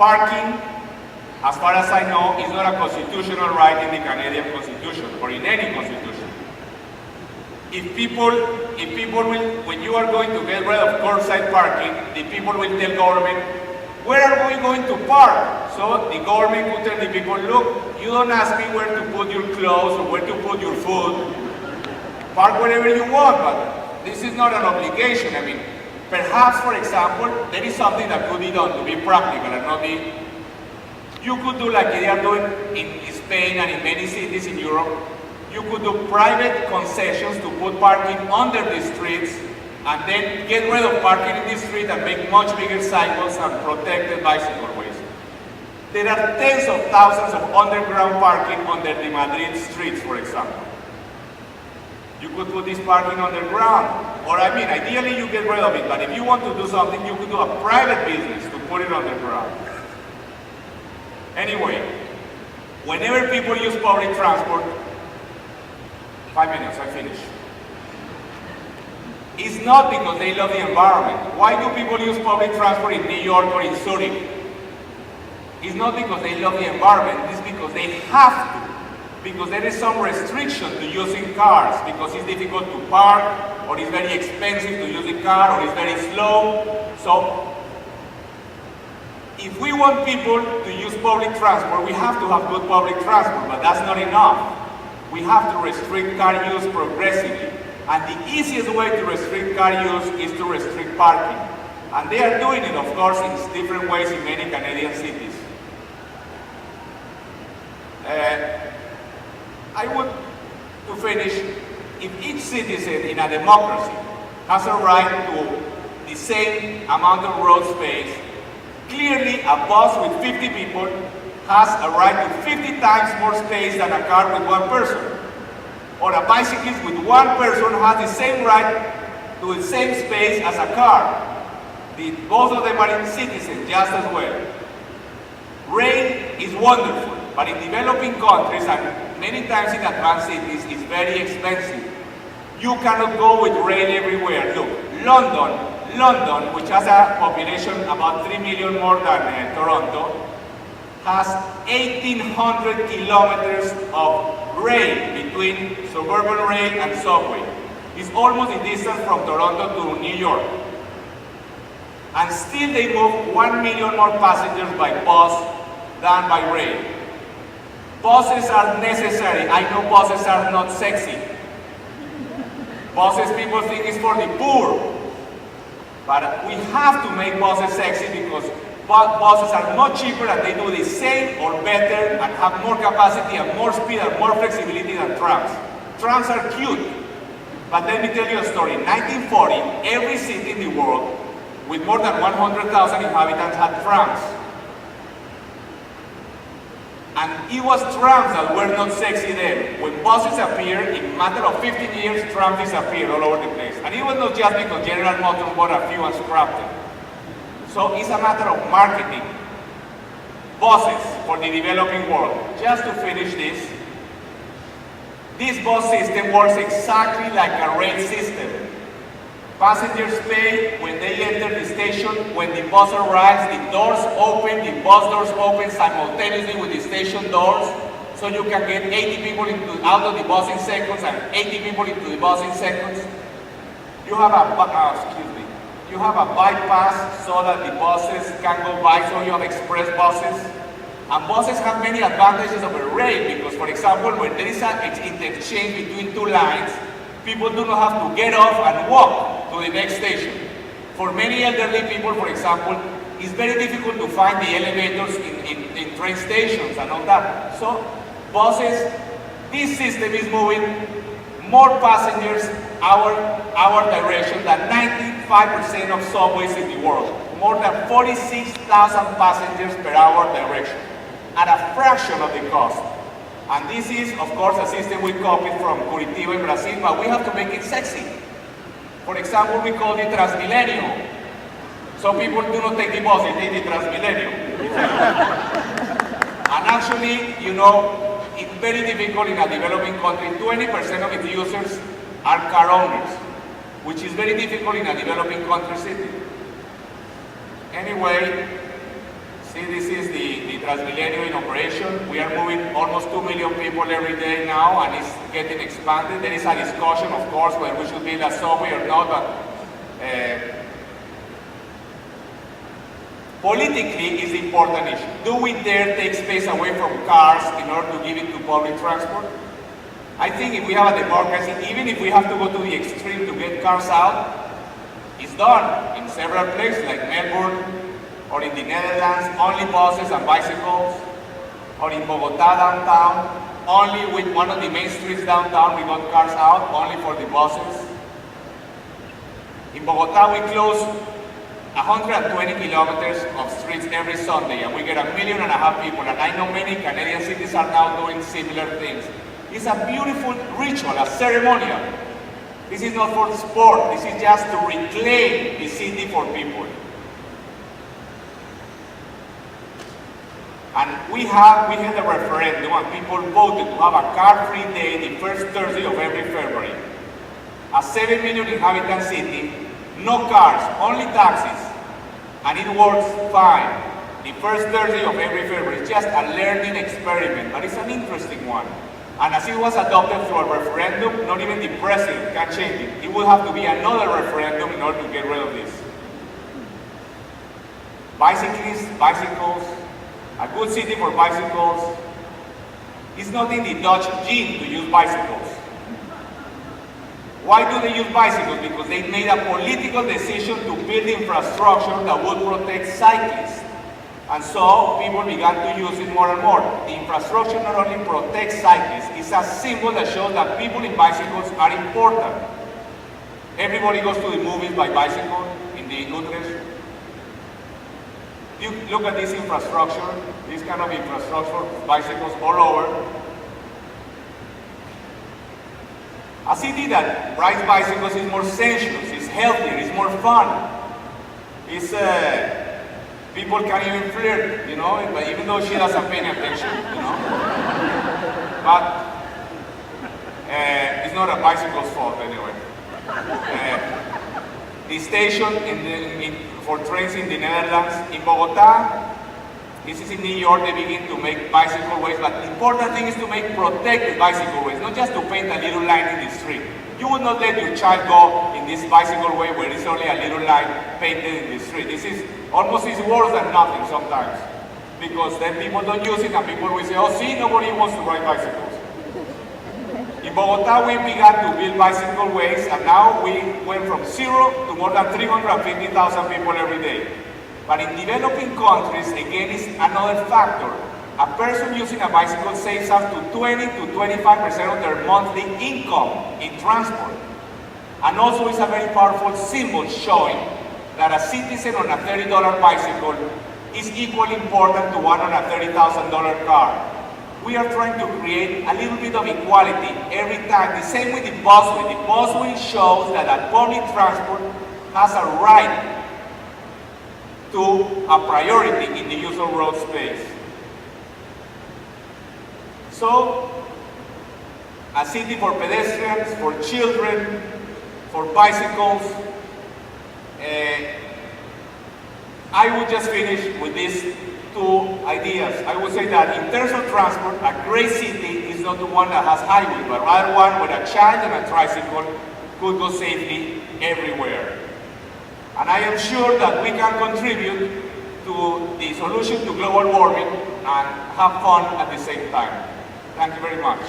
Parking, as far as I know, is not a constitutional right in the Canadian Constitution or in any constitution. If people will, when you are going to get rid of curbside parking, the people will tell government, where are we going to park? So the government will tell the people, look, you don't ask me where to put your clothes or where to put your food. Park wherever you want, but this is not an obligation. I mean, perhaps, for example, there is something that could be done to be practical and not be, you could do like they are doing in Spain and in many cities in Europe. You could do private concessions to put parking under the streets and then get rid of parking in the street and make much bigger cycles and protected bicycle ways. There are tens of thousands of underground parking under the Madrid streets, for example. You could put this parking underground. Or I mean, ideally you get rid of it, but if you want to do something, you could do a private business to put it underground. Anyway, whenever people use public transport, 5 minutes, I finish. It's not because they love the environment. Why do people use public transport in New York or in Zurich? It's not because they love the environment, it's because they have to. Because there is some restriction to using cars, because it's difficult to park, or it's very expensive to use a car, or it's very slow. So, if we want people to use public transport, we have to have good public transport, but that's not enough. We have to restrict car use progressively. And the easiest way to restrict car use is to restrict parking. And they are doing it, of course, in different ways in many Canadian cities. I would, to finish, if each citizen in a democracy has a right to the same amount of road space, clearly a bus with 50 people has a right to 50 times more space than a car with one person. Or a bicyclist with one person has the same right to the same space as a car. Both of them are citizens just as well. Rail is wonderful, but in developing countries and many times in advanced cities, it's very expensive. You cannot go with rail everywhere. Look, London, which has a population about 3 million more than Toronto, has 1,800 kilometers of rail between suburban rail and subway. It's almost the distance from Toronto to New York. And still they move 1 million more passengers by bus than by rail. Buses are necessary. I know buses are not sexy. Buses, people think is for the poor. But we have to make buses sexy because buses are much cheaper and they do the same or better and have more capacity and more speed and more flexibility than trams. Trams are cute. But let me tell you a story. In 1940, every city in the world with more than 100,000 inhabitants had trams. And it was trams that were not sexy then. When buses appeared, in a matter of 15 years, trams disappeared all over the place. And it was not just because General Motors bought a few and scrapped them. So it's a matter of marketing. Buses for the developing world. Just to finish this bus system works exactly like a rail system. Passengers pay when they enter the station. When the bus arrives, the doors open, the bus doors open simultaneously with the station doors. So you can get 80 people out of the bus in seconds and 80 people into the bus in seconds. You have you have a bypass so that the buses can go by, so you have express buses. And buses have many advantages over rail because, for example, when there is an interchange between two lines, people do not have to get off and walk to the next station. For many elderly people, for example, it's very difficult to find the elevators in train stations and all that. So buses, this system is moving more passengers our direction than 95% of subways in the world. More than 46,000 passengers per hour direction at a fraction of the cost. And this is, of course, a system we copied from Curitiba in Brazil, but we have to make it sexy. For example, we call it Transmilenio. So people do not take the bus, they take the Transmilenio. And actually, you know, it's very difficult in a developing country. 20% of its users are car owners, which is very difficult in a developing country city. Anyway, See, this is the Transmilenio in operation. We are moving almost 2 million people every day now, and it's getting expanded. There is a discussion, of course, whether we should build a subway or not, but politically is the important issue. Do we dare take space away from cars in order to give it to public transport? I think if we have a democracy, even if we have to go to the extreme to get cars out, it's done in several places like Melbourne, or in the Netherlands, only buses and bicycles, or in Bogota downtown, only with one of the main streets downtown we got cars out, only for the buses. In Bogota we close 120 kilometers of streets every Sunday, and we get 1.5 million people, and I know many Canadian cities are now doing similar things. It's a beautiful ritual, a ceremonial. This is not for sport, this is just to reclaim the city for people. And we had a referendum and people voted to have a car-free day the first Thursday of every February. A 7 million inhabitant city, no cars, only taxis. And it works fine. The first Thursday of every February. It's just a learning experiment, but it's an interesting one. And as it was adopted through a referendum, not even the president can change it. It will have to be another referendum in order to get rid of this. Bicyclists, bicycles, a good city for bicycles. It's not in the Dutch gene to use bicycles. Why do they use bicycles? Because they made a political decision to build infrastructure that would protect cyclists. And so people began to use it more and more. The infrastructure not only protects cyclists, it's a symbol that shows that people in bicycles are important. Everybody goes to the movies by bicycle in the Utrecht. You look at this infrastructure, this kind of infrastructure, bicycles all over. A city that rides bicycles is more sensuous, it's healthier, it's more fun. It's, people can even flirt, you know, but even though she doesn't pay any attention, you know. But it's not a bicycle's fault anyway. The station for trains in the Netherlands, in Bogota, this is in New York, they begin to make bicycle ways, but the important thing is to make protected bicycle ways, not just to paint a little line in the street. You would not let your child go in this bicycle way where it's only a little line painted in the street. This is almost worse than nothing sometimes, because then people don't use it and people will say, oh see, nobody wants to ride bicycles. In Bogota, we began to build bicycle ways, and now we went from 0 to more than 350,000 people every day. But in developing countries, again, is another factor. A person using a bicycle saves up to 20 to 25% of their monthly income in transport. And also it's a very powerful symbol showing that a citizen on a $30 bicycle is equally important to one on a $30,000 car. We are trying to create a little bit of equality every time. The same with the busway. The busway shows that a public transport has a right to a priority in the use of road space. So, a city for pedestrians, for children, for bicycles. I would just finish with these two ideas. I would say that in terms of transport, a great city is not the one that has highways, but rather one where a child and a tricycle could go safely everywhere. And I am sure that we can contribute to the solution to global warming and have fun at the same time. Thank you very much.